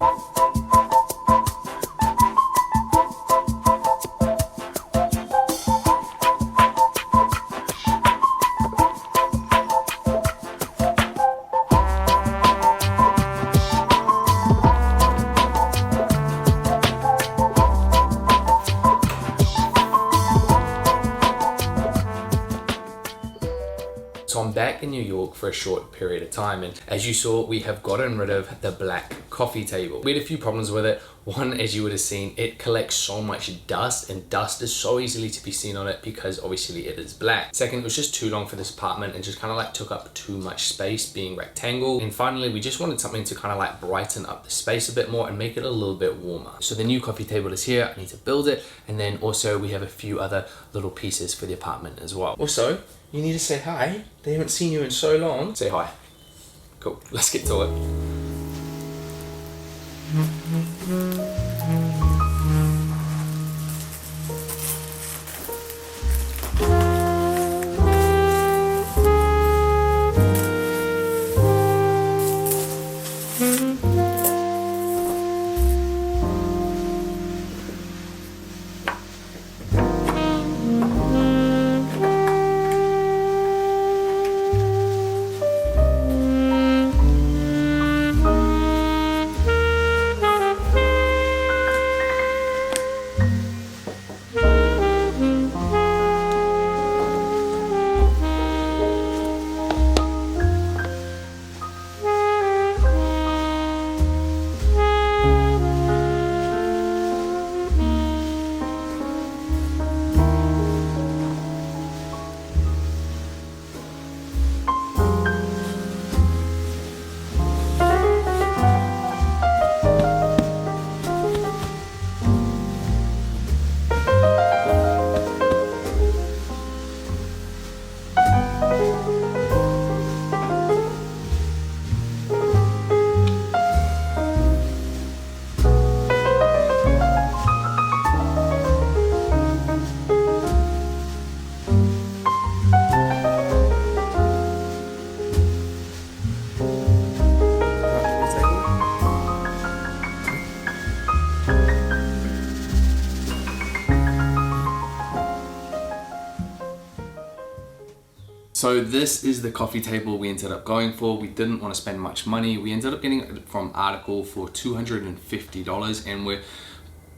So I'm back in New York for a short period of time, and as you saw, we have gotten rid of the black coffee table. We had a few problems with it. One, as you would have seen, it collects so much dust, and dust is so easily to be seen on it because obviously it is black. Second, it was just too long for this apartment and just kind of like took up too much space being rectangle. And finally, we just wanted something to kind of like brighten up the space a bit more and make it a little bit warmer. So the new coffee table is here. I need to build it, and then also we have a few other little pieces for the apartment as well. Also, you need to say hi. They haven't seen you in so long. Say hi. Cool, let's get to it. So this is the coffee table we ended up going for. We didn't want to spend much money. We ended up getting it from Article for $250, and we're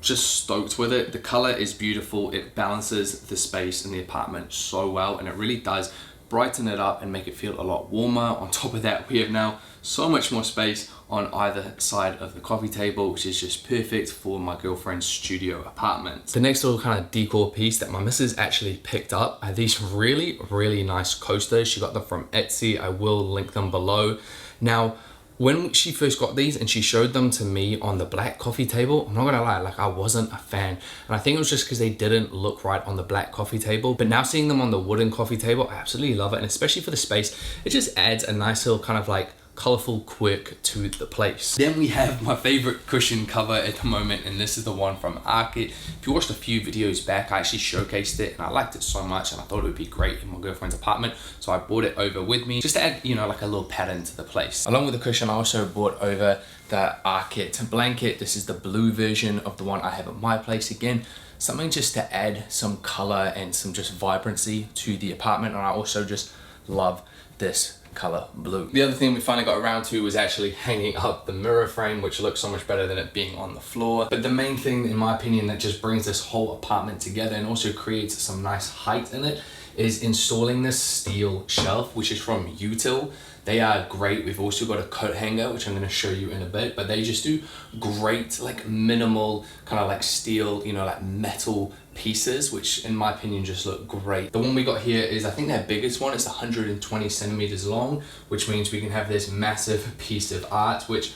just stoked with it. The color is beautiful. It balances the space in the apartment so well, and it really does brighten it up and make it feel a lot warmer. On top of that, we have now so much more space on either side of the coffee table, which is just perfect for my girlfriend's studio apartment. The next little kind of decor piece that my missus actually picked up are these really nice coasters. She got them from Etsy. I will link them below. Now, when she first got these and she showed them to me on the black coffee table, I'm not gonna lie, like I wasn't a fan. And I think it was just because they didn't look right on the black coffee table. But now seeing them on the wooden coffee table, I absolutely love it. And especially for the space, it just adds a nice little kind of like colorful quirk to the place. Then we have my favorite cushion cover at the moment, and this is the one from Arcade. If you watched a few videos back, I actually showcased it and I liked it so much, and I thought it would be great in my girlfriend's apartment, so I brought it over with me just to add, you know, like a little pattern to the place. Along with the cushion, I also brought over the Arcade blanket. This is the blue version of the one I have at my place. Again, something just to add some color and some just vibrancy to the apartment, and I also just love this color blue. The other thing we finally got around to was actually hanging up the mirror frame, which looks so much better than it being on the floor. But the main thing, in my opinion, that just brings this whole apartment together and also creates some nice height in it is installing this steel shelf, which is from Util. They are great. We've also got a coat hanger, which I'm going to show you in a bit, but they just do great, like minimal kind of like steel, you know, like metal pieces, which in my opinion just look great. The one we got here is, I think their biggest one is 120 centimeters long, which means we can have this massive piece of art, which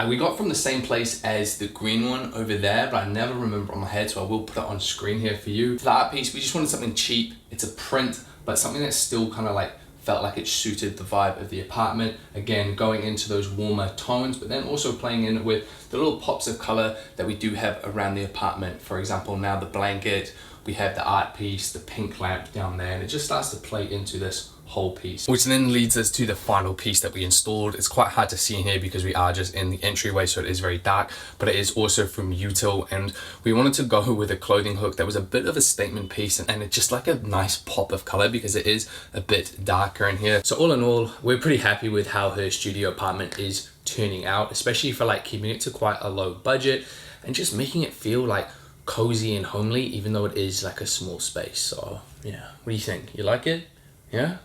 we got from the same place as the green one over there, but I never remember on my head, so I will put it on screen here for you. For the art piece, we just wanted something cheap. It's a print, but something that's still kind of like felt like it suited the vibe of the apartment. Again, going into those warmer tones, but then also playing in with the little pops of color that we do have around the apartment. For example, now the blanket, we have the art piece, the pink lamp down there, and it just starts to play into this whole piece. Which then leads us to the final piece that we installed. It's quite hard to see in here because we are just in the entryway, so it is very dark, but it is also from Util, and we wanted to go with a clothing hook that was a bit of a statement piece, and it's just like a nice pop of color because it is a bit darker in here. So all in all, we're pretty happy with how her studio apartment is turning out, especially for like keeping it to quite a low budget and just making it feel like cozy and homely, even though it is like a small space. So yeah, what do you think? You like it? Yeah?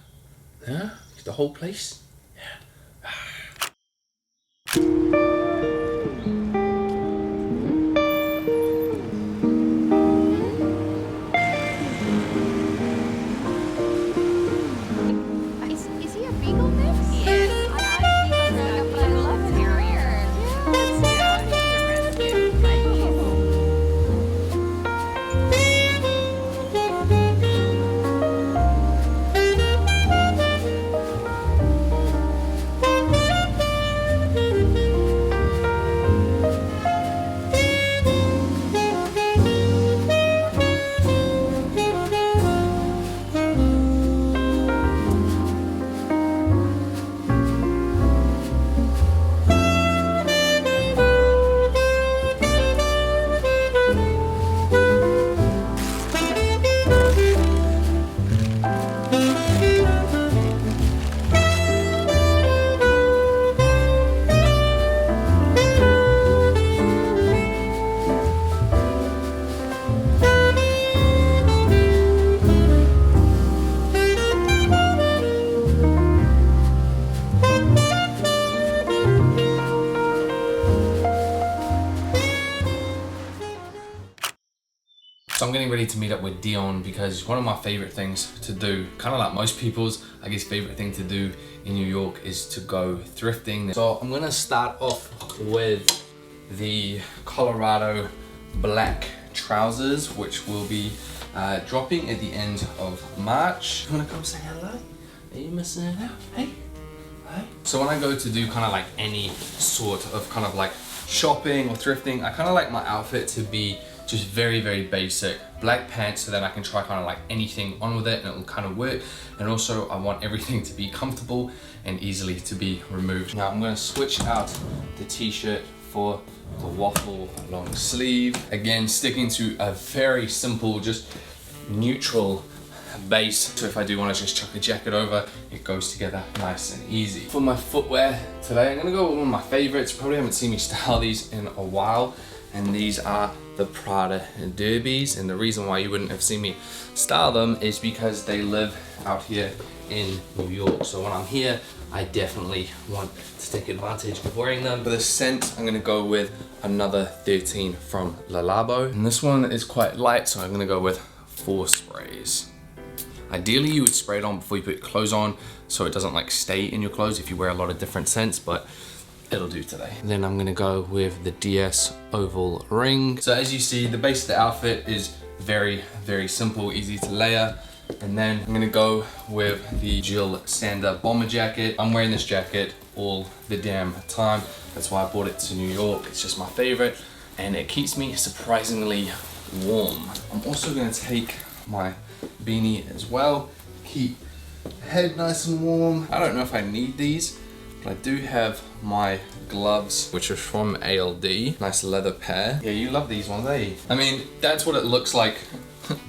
Yeah? The whole place? Yeah. Is he a beagle mix? He is. I beagle, but I love it. Terrier. Yeah, that's he's a rescue. So I'm getting ready to meet up with Dion because one of my favorite things to do, kind of like most people's, I guess, favorite thing to do in New York is to go thrifting. So I'm gonna start off with the Colorado black trousers, which will be dropping at the end of March. You wanna come say hello? Are you missing it out? Hey? Hey? So when I go to do kind of like any sort of kind of like shopping or thrifting, I kind of like my outfit to be just very, very basic. Black pants, so that I can try kind of like anything on with it and it'll kind of work. And also I want everything to be comfortable and easily to be removed. Now I'm gonna switch out the t-shirt for the waffle long sleeve. Again, sticking to a very simple, just neutral base. So if I do want to just chuck a jacket over, it goes together nice and easy. For my footwear today, I'm gonna go with one of my favorites. Probably haven't seen me style these in a while. And these are the Prada Derbies. And the reason why you wouldn't have seen me style them is because they live out here in New York. So when I'm here, I definitely want to take advantage of wearing them. For the scent, I'm gonna go with another 13 from Le Labo. And this one is quite light, so I'm gonna go with 4 sprays. Ideally, you would spray it on before you put clothes on so it doesn't like stay in your clothes if you wear a lot of different scents, but it'll do today. And then I'm gonna go with the DS oval ring. So as you see, the base of the outfit is very, very simple, easy to layer. And then I'm gonna go with the Jill Sander bomber jacket. I'm wearing this jacket all the damn time. That's why I bought it to New York. It's just my favorite and it keeps me surprisingly warm. I'm also gonna take my beanie as well. Keep the head nice and warm. I don't know if I need these, but I do have my gloves, which are from ALD. Nice leather pair. Yeah, you love these ones, eh? I mean, that's what it looks like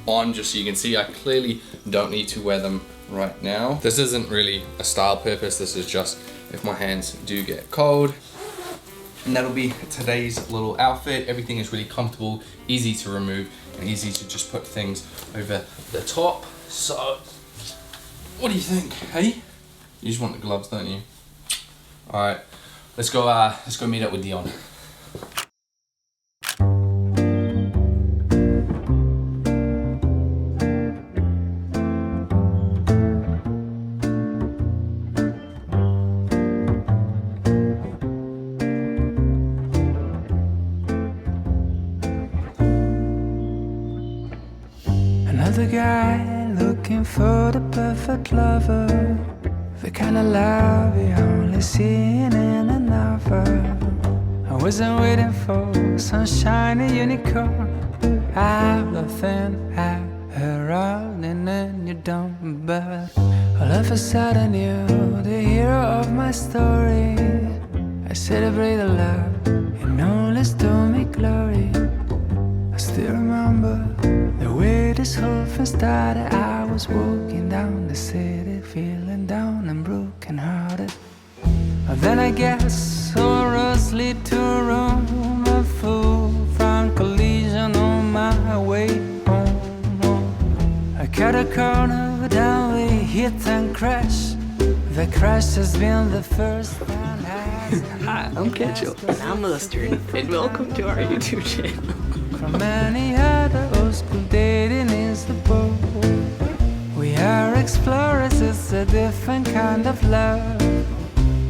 on, just so you can see. I clearly don't need to wear them right now. This isn't really a style purpose. This is just if my hands do get cold. And that'll be today's little outfit. Everything is really comfortable, easy to remove, and easy to just put things over the top. So, what do you think, hey? You just want the gloves, don't you? All right, let's go meet up with Dion. Another guy looking for the perfect lover, the kind of love you only see in a novel. I wasn't waiting for some shiny unicorn out of thin air. around and then you don't. But all of a sudden you're the hero of my story. I celebrate the love and only to me glory. I still remember the way this whole thing started. I was walking down the city feeling down and broken hearted. But then I guess all roads lead to Rome. A full front collision on my way home. I cut a corner, down we hit and crash. The crash has been the first and last. Hi, I'm Ketchup. And I'm Mustard. And welcome to our YouTube channel. From any other old school dating is the boat. We are explorers, it's a different kind of love.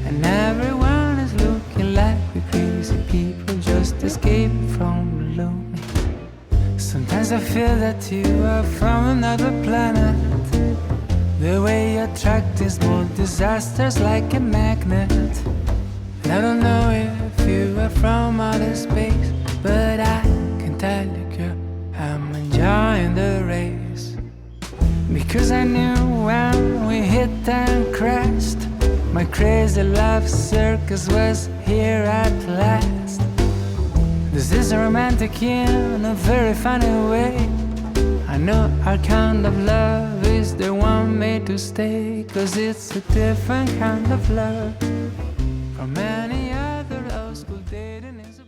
And everyone is looking like we're crazy people just escaping from below. Sometimes I feel that you are from another planet. The way you attract is more disasters like a magnet. And I don't know if you are from outer space, but I can tell you, girl, I'm enjoying the race. Because I knew when we hit and crashed, my crazy love circus was here at last. This is a romantic in a very funny way. I know our kind of love is the one made to stay, 'cause it's a different kind of love from any other old school dating is a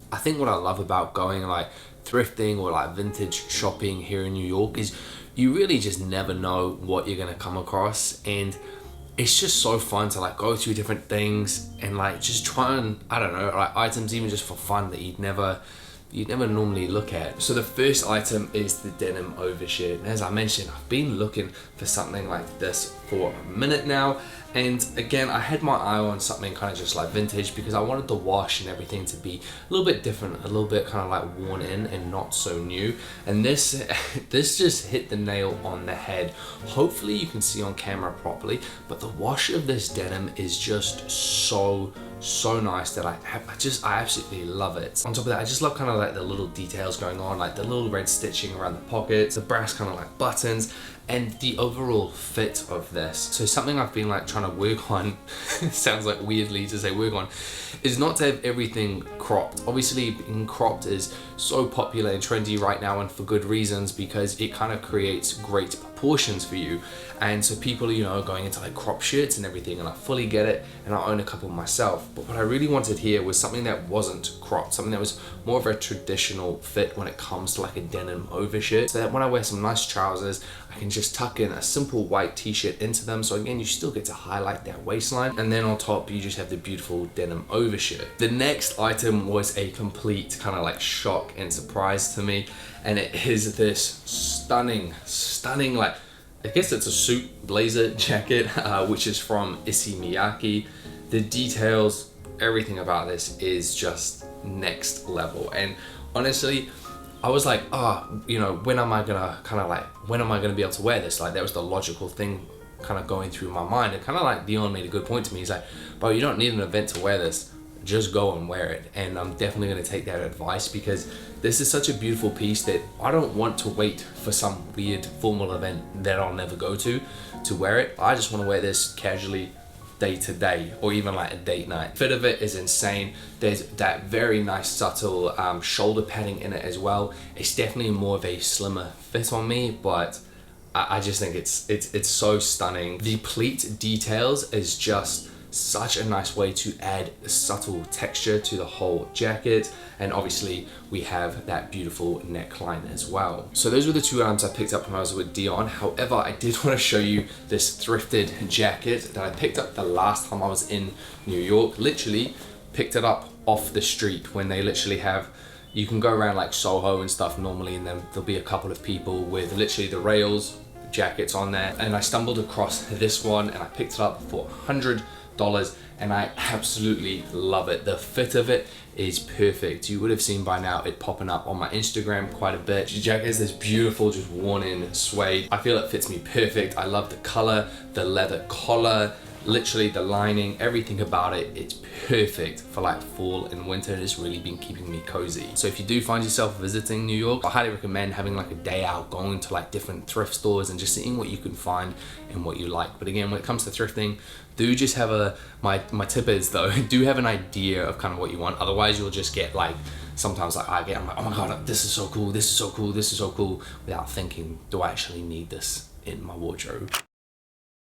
I think what I love about going like thrifting or like vintage shopping here in New York is you really just never know what you're gonna come across, and it's just so fun to like go through different things and like just try and, I don't know, like items even just for fun that you'd never normally look at. So the first item is the denim overshirt. And as I mentioned, I've been looking for something like this for a minute now. And again, I had my eye on something kind of just like vintage because I wanted the wash and everything to be a little bit different, a little bit kind of like worn in and not so new. And this just hit the nail on the head. Hopefully you can see on camera properly, but the wash of this denim is just so nice that I absolutely love it. On top of that, I just love kind of like the little details going on, like the little red stitching around the pockets, the brass kind of like buttons, and the overall fit of this. So something I've been like trying to work on, sounds like weirdly to say work on, is not to have everything cropped. Obviously being cropped is so popular and trendy right now, and for good reasons, because it kind of creates great proportions for you. And so people, you know, going into like crop shirts and everything, and I fully get it, and I own a couple myself. But what I really wanted here was something that wasn't cropped, something that was more of a traditional fit when it comes to like a denim overshirt, so that when I wear some nice trousers, I can just tuck in a simple white t-shirt into them. So again, you still get to highlight that waistline, and then on top you just have the beautiful denim overshirt. The next item was a complete kind of like shock and surprise to me, and it is this stunning like, I guess it's a suit blazer jacket, which is from Issey Miyake. The details, everything about this is just next level. And honestly, I was like, you know, when am I gonna be able to wear this? Like, that was the logical thing kind of going through my mind. And kind of like Dion made a good point to me. He's like, bro, you don't need an event to wear this. Just go and wear it. And I'm definitely going to take that advice, because this is such a beautiful piece that I don't want to wait for some weird formal event that I'll never go to wear it. I just want to wear this casually day to day or even like a date night. Fit of it is insane. There's that very nice subtle shoulder padding in it as well. It's definitely more of a slimmer fit on me, but I just think it's so stunning. The pleat details is just such a nice way to add subtle texture to the whole jacket, and obviously we have that beautiful neckline as well. So those were the two items I picked up when I was with Dion. However, I did want to show you this thrifted jacket that I picked up the last time I was in New York. Literally picked it up off the street when they literally have, you can go around like Soho and stuff normally, and then there'll be a couple of people with literally the rails jackets on there, and I stumbled across this one and I picked it up for $100 and I absolutely love it. The fit of it is perfect. You would have seen by now it popping up on my Instagram quite a bit. The jacket is this beautiful, just worn in suede. I feel it fits me perfect. I love the color, the leather collar, literally the lining, everything about it. It's perfect for like fall and winter. It's really been keeping me cozy. So if you do find yourself visiting New York, I highly recommend having like a day out, going to like different thrift stores and just seeing what you can find and what you like. But again, when it comes to thrifting, do just have my tip is though, do have an idea of kind of what you want. Otherwise you'll just get like, sometimes like I'm like, oh my God, this is so cool, this is so cool, this is so cool, without thinking, do I actually need this in my wardrobe?